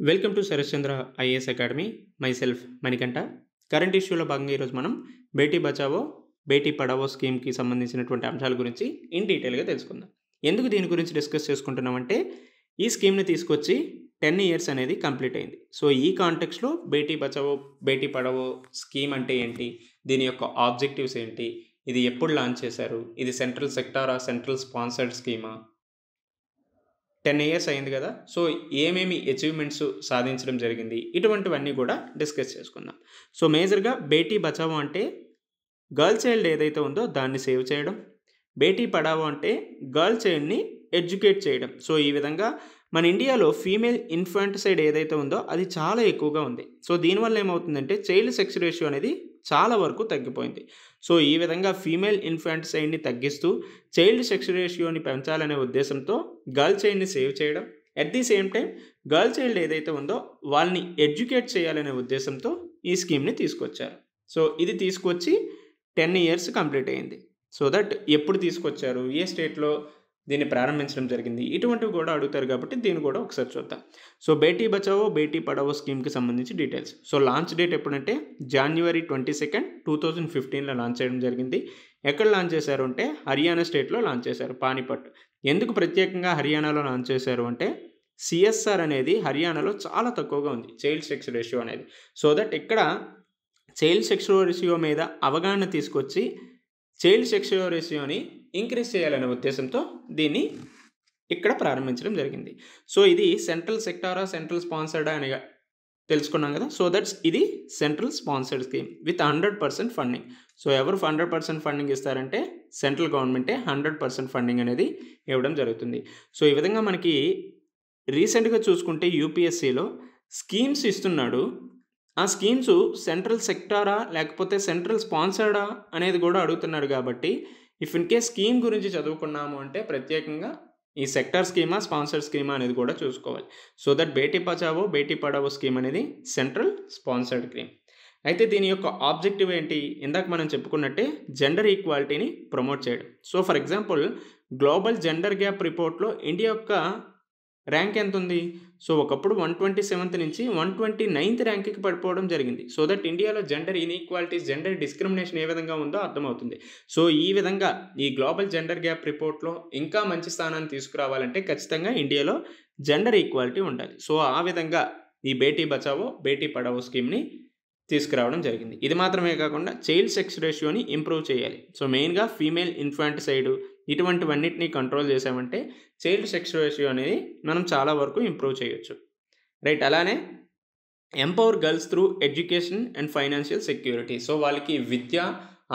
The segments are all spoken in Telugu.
Welcome to Sarashchandra IAS academy. Myself Manikanta. Current ఇష్యూలో భాగంగా ఈరోజు మనం బేటీ బచావో బేటీ పడావో స్కీమ్కి సంబంధించినటువంటి అంశాల గురించి ఇన్ డీటెయిల్గా తెలుసుకుందాం. ఎందుకు దీని గురించి డిస్కస్ చేసుకుంటున్నామంటే ఈ స్కీమ్ని తీసుకొచ్చి 10 ఇయర్స్ అనేది కంప్లీట్ అయింది. సో ఈ కాంటెక్స్లో బేటీ బచావో బేటీ పడావో స్కీమ్ అంటే ఏంటి, దీని యొక్క ఆబ్జెక్టివ్స్ ఏంటి, ఇది ఎప్పుడు లాంచ్ చేశారు, ఇది సెంట్రల్ సెక్టారా సెంట్రల్ స్పాన్సర్డ్ స్కీమా, 10 ఇయర్స్ అయింది కదా, సో ఏమేమి అచీవ్మెంట్స్ సాధించడం జరిగింది, ఇటువంటివన్నీ కూడా డిస్కస్ చేసుకుందాం. సో మేజర్గా బేటీ బచావో అంటే గర్ల్ చైల్డ్ ఏదైతే ఉందో దాన్ని సేవ్ చేయడం, బేటీ పడావో అంటే గర్ల్ చైల్డ్ని ఎడ్యుకేట్ చేయడం. సో ఈ విధంగా మన ఇండియాలో ఫీమేల్ ఇన్ఫాంటిసైడ్ ఏదైతే ఉందో అది చాలా ఎక్కువగా ఉంది. సో దీనివల్ల ఏమవుతుందంటే చైల్డ్ సెక్స్ రేషియో అనేది చాలా వరకు తగ్గిపోయింది. సో ఈ విధంగా ఫీమేల్ ఇన్ఫాంటిసైడ్ని తగ్గిస్తూ చైల్డ్ సెక్స్ రేషియోని పెంచాలనే ఉద్దేశంతో గర్ల్ చైల్డ్ని సేవ్ చేయడం, at the same time girl child ఏదైతే ఉందో వాళ్ళని ఎడ్యుకేట్ చేయాలనే ఉద్దేశంతో ఈ స్కీమ్ని తీసుకొచ్చారు. సో ఇది తీసుకొచ్చి 10 ఇయర్స్ కంప్లీట్ అయింది. సో దట్ ఎప్పుడు తీసుకొచ్చారు, ఏ స్టేట్లో దీన్ని ప్రారంభించడం జరిగింది, ఇటువంటివి కూడా అడుగుతారు కాబట్టి దీన్ని కూడా ఒకసారి చూద్దాం. సో బేటీ బచావో బేటీ పడావో స్కీమ్కి సంబంధించి డీటెయిల్స్. సో లాంచ్ డేట్ ఎప్పుడంటే January 22, 2015లో లాంచ్ చేయడం జరిగింది. ఎక్కడ లాంచ్ చేశారు అంటే హర్యానా స్టేట్లో లాంచ్ చేశారు, పానీపట్. ఎందుకు ప్రత్యేకంగా హర్యానాలో లాంచ్ చేశారు అంటే సిఎస్ఆర్ అనేది హర్యానాలో చాలా తక్కువగా ఉంది, చైల్డ్ సెక్స్ రేషియో అనేది. సో దట్ ఇక్కడ చైల్డ్ సెక్స్ రేషియో మీద అవగాహన తీసుకొచ్చి చైల్డ్ సెక్స్ రేషియోని ఇంక్రీజ్ చేయాలనే ఉద్దేశంతో దీన్ని ఇక్కడ ప్రారంభించడం జరిగింది. సో ఇది సెంట్రల్ సెక్టారా సెంట్రల్ స్పాన్సర్డా అని తెలుసుకున్నాం కదా. సో దట్స్ ఇది central sponsored scheme with 100% funding. So ఎవరు 100% ఫండింగ్ ఇస్తారంటే సెంట్రల్ గవర్నమెంటే 100% ఫండింగ్ అనేది ఇవ్వడం జరుగుతుంది. సో ఈ విధంగా మనకి రీసెంట్గా చూసుకుంటే యూపీఎస్సీలో స్కీమ్స్ ఇస్తున్నాడు. ఆ స్కీమ్స్ సెంట్రల్ సెక్టారా లేకపోతే సెంట్రల్ స్పాన్సర్డా అనేది కూడా అడుగుతున్నాడు. కాబట్టి ఇఫ్ ఇన్ కేస్ స్కీమ్ గురించి చదువుకున్నాము అంటే ప్రత్యేకంగా ఈ సెక్టార్ స్కీమా స్పాన్సర్ స్కీమా అనేది కూడా చూసుకోవాలి. So that Beti Bachao Beti Padhao scheme అనేది సెంట్రల్ స్పాన్సర్డ్ స్కీమ్. అయితే దీని యొక్క ఆబ్జెక్టివ్ ఏంటి, ఇందాక మనం చెప్పుకున్నట్టే జెండర్ ఈక్వాలిటీని ప్రమోట్ చేయడం. So for example global gender gap రిపోర్ట్లో ఇండియా యొక్క ర్యాంక్ ఎంత ఉంది, సో ఒకప్పుడు 127th నుంచి 129th ర్యాంక్కి పడిపోవడం జరిగింది. సో దట్ ఇండియాలో జెండర్ ఇన్ఈక్వాలిటీస్ జెండర్ డిస్క్రిమినేషన్ ఏ విధంగా ఉందో అర్థమవుతుంది. సో ఈ విధంగా ఈ గ్లోబల్ జెండర్ గ్యాప్ రిపోర్ట్లో ఇంకా మంచి స్థానాన్ని తీసుకురావాలంటే ఖచ్చితంగా ఇండియాలో జెండర్ ఈక్వాలిటీ ఉండాలి. సో ఆ విధంగా ఈ బేటీ బచావో బేటీ పడావో స్కీమ్ని తీసుకురావడం జరిగింది. ఇది మాత్రమే కాకుండా చైల్డ్ సెక్స్ రేషియోని ఇంప్రూవ్ చేయాలి. సో మెయిన్గా ఫీమేల్ ఇన్ఫాంటిసైడ్ ఇటువంటివన్నిటిని కంట్రోల్ చేసామంటే చైల్డ్ సెక్స్ రేషియో అనేది మనం చాలా వరకు ఇంప్రూవ్ చేయొచ్చు, రైట్. అలానే empower girls through education and financial security. So వాళ్ళకి విద్య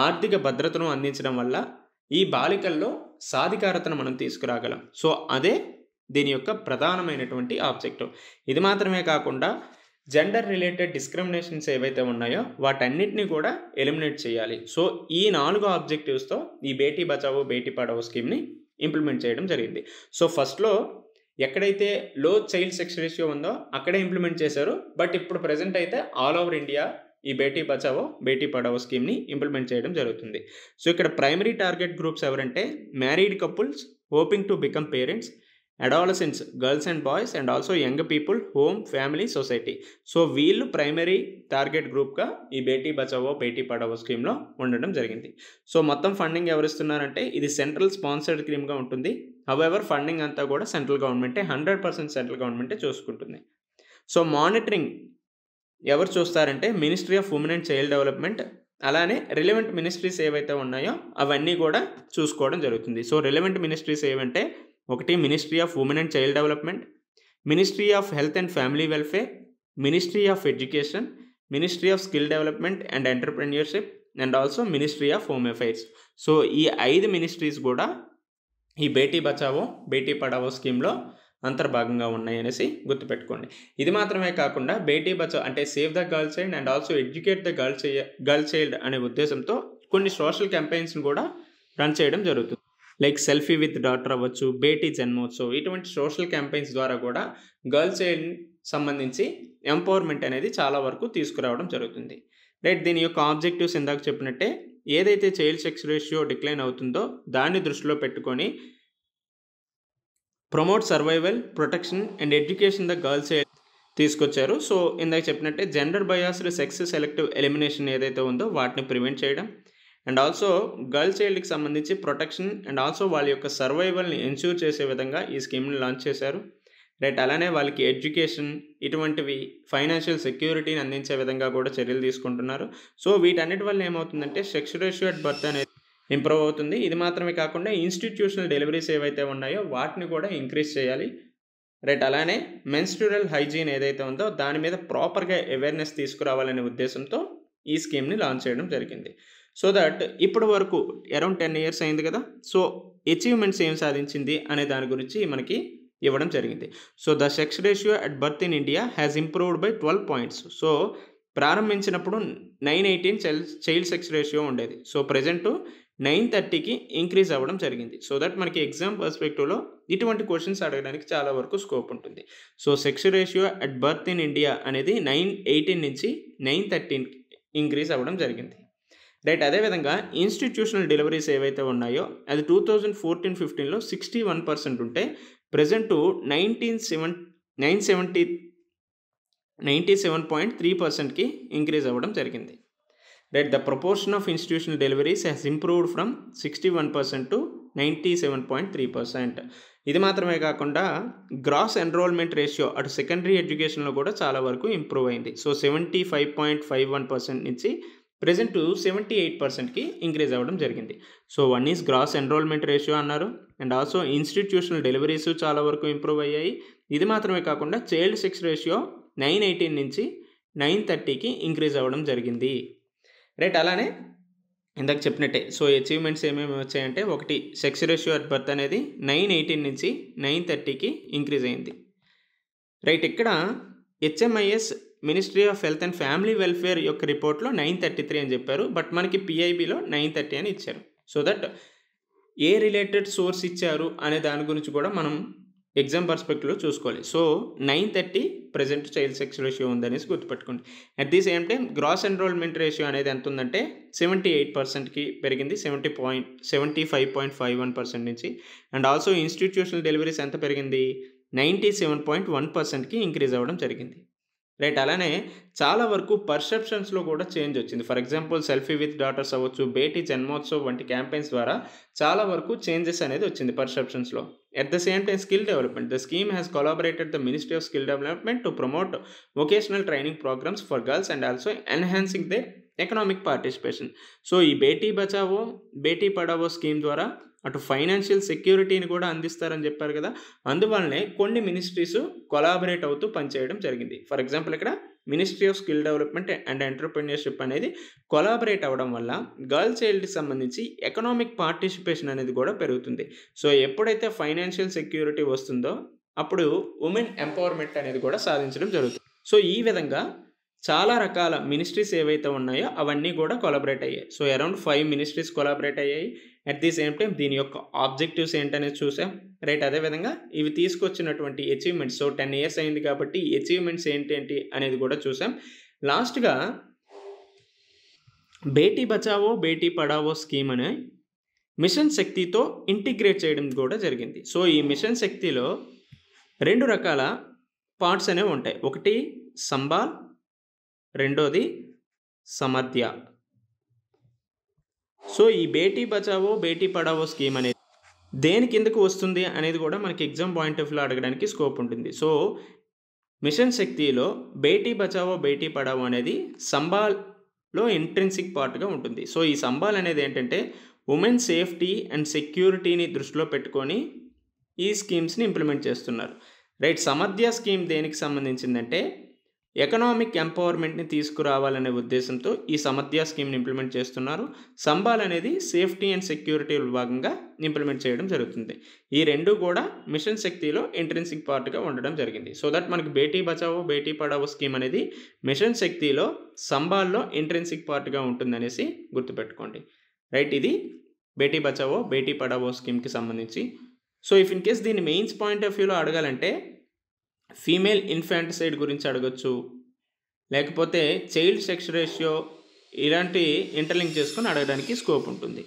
ఆర్థిక భద్రతను అందించడం వల్ల ఈ బాలికల్లో సాధికారతను మనం తీసుకురాగలం. సో అదే దీని యొక్క ప్రధానమైనటువంటి ఆబ్జెక్టివ్. ఇది మాత్రమే కాకుండా జెండర్ రిలేటెడ్ డిస్క్రిమినేషన్స్ ఏవైతే ఉన్నాయో వాటన్నిటిని కూడా ఎలిమినేట్ చేయాలి. సో ఈ 4 ఆబ్జెక్టివ్స్తో ఈ బేటీ బచావో బేటీ పడావో స్కీమ్ని ఇంప్లిమెంట్ చేయడం జరిగింది. సో ఫస్ట్లో ఎక్కడైతే లో చైల్డ్ సెక్స్ రేషియో ఉందో అక్కడే ఇంప్లిమెంట్ చేశారు. బట్ ఇప్పుడు ప్రజెంట్ అయితే ఆల్ ఓవర్ ఇండియా ఈ బేటీ బచావో బేటీ పడావో స్కీమ్ని ఇంప్లిమెంట్ చేయడం జరుగుతుంది. సో ఇక్కడ ప్రైమరీ టార్గెట్ గ్రూప్స్ ఎవరంటే married couples hoping to become parents, adolescents girls and boys and also young people, home, family, society. So వీళ్ళు ప్రైమరీ టార్గెట్ గ్రూప్గా ఈ బేటీ బచావో బేటీ పడావో స్కీమ్లో ఉండడం జరిగింది. సో మొత్తం ఫండింగ్ ఎవరిస్తున్నారంటే ఇది సెంట్రల్ స్పాన్సర్డ్ స్కీమ్గా ఉంటుంది. హౌఎవర్ ఫండింగ్ అంతా కూడా సెంట్రల్ గవర్నమెంటే 100% సెంట్రల్ గవర్నమెంటే చూసుకుంటుంది. సో మానిటరింగ్ ఎవరు చూస్తారంటే ministry of women and child development. అలానే రిలవెంట్ మినిస్ట్రీస్ ఏవైతే ఉన్నాయో అవన్నీ కూడా చూసుకోవడం జరుగుతుంది. సో రిలవెంట్ మినిస్ట్రీస్ ఏవంటే ఒకటి ministry of women and child development, ministry of health and family welfare, ministry of education, ministry of skill development and entrepreneurship and also ministry of home affairs. So ఈ 5 మినిస్ట్రీస్ కూడా ఈ బేటీ బచావో బేటీ పడావో స్కీమ్లో అంతర్భాగంగా ఉన్నాయనేసి గుర్తుపెట్టుకోండి. ఇది మాత్రమే కాకుండా బేటీ బచావో అంటే save the girl child and also educate the girl child అనే ఉద్దేశంతో కొన్ని సోషల్ క్యాంపెయిన్స్ని కూడా రన్ చేయడం జరుగుతుంది. లైక్ సెల్ఫీ విత్ డాటర్ అవ్వచ్చు, బేటీ జన్మోత్సవ్, ఇటువంటి సోషల్ క్యాంపెయిన్స్ ద్వారా కూడా గర్ల్ చైల్డ్ సంబంధించి ఎంపవర్మెంట్ అనేది చాలా వరకు తీసుకురావడం జరుగుతుంది, రైట్. దీని యొక్క ఆబ్జెక్టివ్స్ ఇందాక చెప్పినట్టే ఏదైతే చైల్డ్ సెక్స్ రేషియో డిక్లైన్ అవుతుందో దాన్ని దృష్టిలో పెట్టుకొని promote survival, protection and education the girl child తీసుకొచ్చారు. సో, ఇందాక చెప్పినట్టే gender biased sex selective elimination ఏదైతే ఉందో వాటిని ప్రివెంట్ చేయడం. అండ్ ఆల్సో గర్ల్ చైల్డ్‌కి సంబంధించి ప్రొటెక్షన్ అండ్ ఆల్సో వాళ్ళ యొక్క సర్వైవల్‌ని ఎన్ష్యూర్ చేసే విధంగా ఈ స్కీమ్‌ని లాంచ్ చేశారు. రైట్. అలానే వాళ్ళకి ఎడ్యుకేషన్ ఇటువంటివి ఫైనాన్షియల్ సెక్యూరిటీని అందించే విధంగా కూడా చర్యలు తీసుకుంటున్నారు. సో, వీటన్నిటి వల్ల ఏమవుతుందంటే సెక్స్ రేషియో అట్ బర్త్ అనేది ఇంప్రూవ్ అవుతుంది. ఇది మాత్రమే కాకుండా ఇన్‌స్టిట్యూషనల్ డెలివరీస్ ఏవైతే ఉన్నాయో వాటిని కూడా ఇంక్రీజ్ చేయాలి. రైట్. అలానే మెన్స్ట్రురల్ హైజీన్ ఏదైతే ఉందో దాని మీద ప్రాపర్‌గా అవేర్‌నెస్ తీసుకురావాలనే ఉద్దేశంతో ఈ స్కీమ్‌ని లాంచ్ చేయడం జరిగింది. సో దట్ ఇప్పటి వరకు అరౌండ్ 10 ఇయర్స్ అయింది కదా! సో, అచీవ్‌మెంట్స్ ఏం సాధించింది అనే దాని గురించి మనకి ఇవ్వడం జరిగింది. So, the sex ratio at birth in India has improved by 12 points. So, ప్రారంభించినప్పుడు 918 చైల్డ్ సెక్స్ రేషియో ఉండేది. సో, ప్రెజెంటు 930కి ఇంక్రీజ్ అవ్వడం జరిగింది. సో దట్ మనకి ఎగ్జామ్ పర్స్పెక్టివ్‌లో ఇటువంటి క్వెషన్స్ అడగడానికి చాలా వరకు స్కోప్ ఉంటుంది. So, sex ratio at birth in India అనేది 918 నుంచి 913కి ఇంక్రీజ్ అవ్వడం జరిగింది. రైట్. అదేవిధంగా ఇన్‌స్టిట్యూషనల్ డెలివరీస్ ఏవైతే ఉన్నాయో అది 2014-15లో 61% ఉంటే ప్రెజెంటు 97.3%కి ఇంక్రీజ్ అవ్వడం జరిగింది. Right. The proportion of institutional deliveries has improved from 61% to 97.3%. ఇది మాత్రమే కాకుండా గ్రాస్ ఎన్రోల్‌మెంట్ రేషియో అటు సెకండరీ ఎడ్యుకేషన్‌లో కూడా చాలా వరకు ఇంప్రూవ్ అయింది. సో, 75.51% నుంచి ప్రెజెంటు 78%కి ఇంక్రీజ్ అవ్వడం జరిగింది. So, one is gross enrolment ratio అన్నారు. అండ్ ఆల్సో ఇన్‌స్టిట్యూషనల్ డెలివరీస్ చాలా వరకు ఇంప్రూవ్ అయ్యాయి. ఇది మాత్రమే కాకుండా చైల్డ్ సెక్స్ రేషియో 918 నుంచి 930కి ఇంక్రీజ్ అవ్వడం జరిగింది. రైట్. అలానే ఇందాక చెప్పినట్టే సో, అచీవ్‌మెంట్స్ ఏమేమి వచ్చాయంటే ఒకటి సెక్స్ రేషియో అట్ బర్త్ అనేది 918 నుంచి 930కి ఇంక్రీజ్ అయింది. రైట్. ఇక్కడ HMIS ministry of health and family welfare యొక్క రిపోర్ట్‌లో 933 అని చెప్పారు. బట్ మనకి పీఐబీలో 930 అని ఇచ్చారు. So that a related source ఇచ్చారు అనే దాని గురించి కూడా మనం ఎగ్జామ్ పర్స్పెక్టివ్‌లో చూసుకోవాలి. So, 930 present child sex ratio ఉందనేసి గుర్తుపెట్టుకోండి. At the same time gross enrolment ratio అనేది ఎంత ఉందంటే 78%కి పెరిగింది. 75.51% నుంచి. అండ్ ఆల్సో ఇన్‌స్టిట్యూషనల్ డెలివరీస్ ఎంత పెరిగింది? 97.1%కి ఇంక్రీజ్ అవ్వడం జరిగింది. రైట్. అలానే చాలా వరకు పర్సెప్షన్స్‌లో కూడా చేంజ్ వచ్చింది. For example selfie with daughters అవ్వచ్చు, బేటీ జన్మోత్సవ్ వంటి క్యాంపెయిన్స్ ద్వారా చాలా వరకు చేంజెస్ అనేది వచ్చింది పర్సెప్షన్స్‌లో. At the same time skill development. The scheme has collaborated the ministry of skill development to promote vocational training programs for girls and also enhancing their economic participation. So, ఈ బేటీ బచావో, బేటీ పడావో స్కీమ్ ద్వారా అటు ఫైనాన్షియల్ సెక్యూరిటీని కూడా అందిస్తారని చెప్పారు కదా! అందువల్లనే కొన్ని మినిస్ట్రీస్ కొలాబరేట్ అవుతూ పనిచేయడం జరిగింది. ఫర్ ఎగ్జాంపుల్ ఇక్కడ ministry of skill development and entrepreneurship అనేది కొలాబరేట్ అవ్వడం వల్ల గర్ల్ చైల్డ్‌కి సంబంధించి ఎకనామిక్ పార్టిసిపేషన్ అనేది కూడా పెరుగుతుంది. సో, ఎప్పుడైతే ఫైనాన్షియల్ సెక్యూరిటీ వస్తుందో అప్పుడు వుమెన్ ఎంపవర్‌మెంట్ అనేది కూడా సాధించడం జరుగుతుంది. సో, ఈ విధంగా చాలా రకాల మినిస్ట్రీస్ ఏవైతే ఉన్నాయో అవన్నీ కూడా కొలాబరేట్ అయ్యాయి. సో, అరౌండ్ 5 మినిస్ట్రీస్ కొలాబరేట్ అయ్యాయి. అట్ ది సేమ్ టైమ్ దీని యొక్క ఆబ్జెక్టివ్స్ ఏంటనేది చూసాం. రైట్. అదేవిధంగా ఇవి తీసుకొచ్చినటువంటి అచీవ్‌మెంట్స్. సో, 10 ఇయర్స్ అయింది కాబట్టి అచీవ్‌మెంట్స్ ఏంటేంటి అనేది కూడా చూసాం. లాస్ట్‌గా బేటీ బచావో, బేటీ పడావో స్కీమ్ అనే మిషన్ శక్తితో ఇంటిగ్రేట్ చేయడం కూడా జరిగింది. సో, ఈ మిషన్ శక్తిలో 2 రకాల పార్ట్స్ అనేవి ఉంటాయి. ఒకటి సంబాల్, రెండోది సమర్థ్య. సో, ఈ బేటీ బచావో, బేటీ పడావో స్కీమ్ అనేది దేని కిందకు వస్తుంది అనేది కూడా మనకి ఎగ్జామ్ పాయింట్ ఆఫ్ వ్యూలో అడగడానికి స్కోప్ ఉంటుంది. సో, మిషన్ శక్తిలో బేటీ బచావో, బేటీ పడావో అనేది సంబాల్‌లో ఇంట్రిన్సిక్ పార్ట్‌గా ఉంటుంది. సో, ఈ సంబాల్ అనేది ఏంటంటే వుమెన్ సేఫ్టీ అండ్ సెక్యూరిటీని దృష్టిలో పెట్టుకొని ఈ స్కీమ్స్‌ని ఇంప్లిమెంట్ చేస్తున్నారు. రైట్. సమర్థ్య స్కీమ్ దేనికి సంబంధించిందంటే ఎకనామిక్ ఎంపవర్మెంట్‌ని తీసుకురావాలనే ఉద్దేశంతో ఈ సమర్థ్య స్కీమ్‌ని ఇంప్లిమెంట్ చేస్తున్నారు. సంబాల్ అనేది సేఫ్టీ అండ్ సెక్యూరిటీలో భాగంగా ఇంప్లిమెంట్ చేయడం జరుగుతుంది. ఈ 2 కూడా మిషన్ శక్తిలో ఇంట్రిన్సిక్ పార్ట్‌గా ఉండడం జరిగింది. సో దట్ మనకి బేటీ బచావో, బేటీ పడావో స్కీమ్ అనేది మిషన్ శక్తిలో సంబాల్‌లో ఇంట్రిన్సిక్ పార్ట్‌గా ఉంటుందనేసి గుర్తుపెట్టుకోండి. రైట్. ఇది బేటీ బచావో, బేటీ పడావో స్కీమ్‌కి సంబంధించి. సో, ఇఫ్ ఇన్ కేస్ దీన్ని మెయిన్స్ పాయింట్ ఆఫ్ వ్యూలో అడగాలంటే ఫీమేల్ ఇన్ఫాంటిసైడ్ గురించి అడగొచ్చు. లేకపోతే చైల్డ్ సెక్స్ రేషియో ఇలాంటి ఇంటర్లింక్ చేసుకొని అడగడానికి స్కోప్ ఉంటుంది.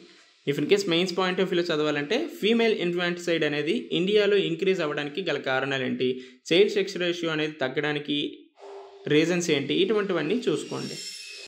If in case mains point of వ్యూలో చదవాలంటే ఫీమేల్ ఇన్ఫాంటిసైడ్ అనేది ఇండియాలో ఇంక్రీజ్ అవ్వడానికి గల కారణాలు ఏంటి, చైల్డ్ సెక్స్ రేషియో అనేది తగ్గడానికి రీజన్స్ ఏంటి, ఇటువంటివన్నీ చూసుకోండి.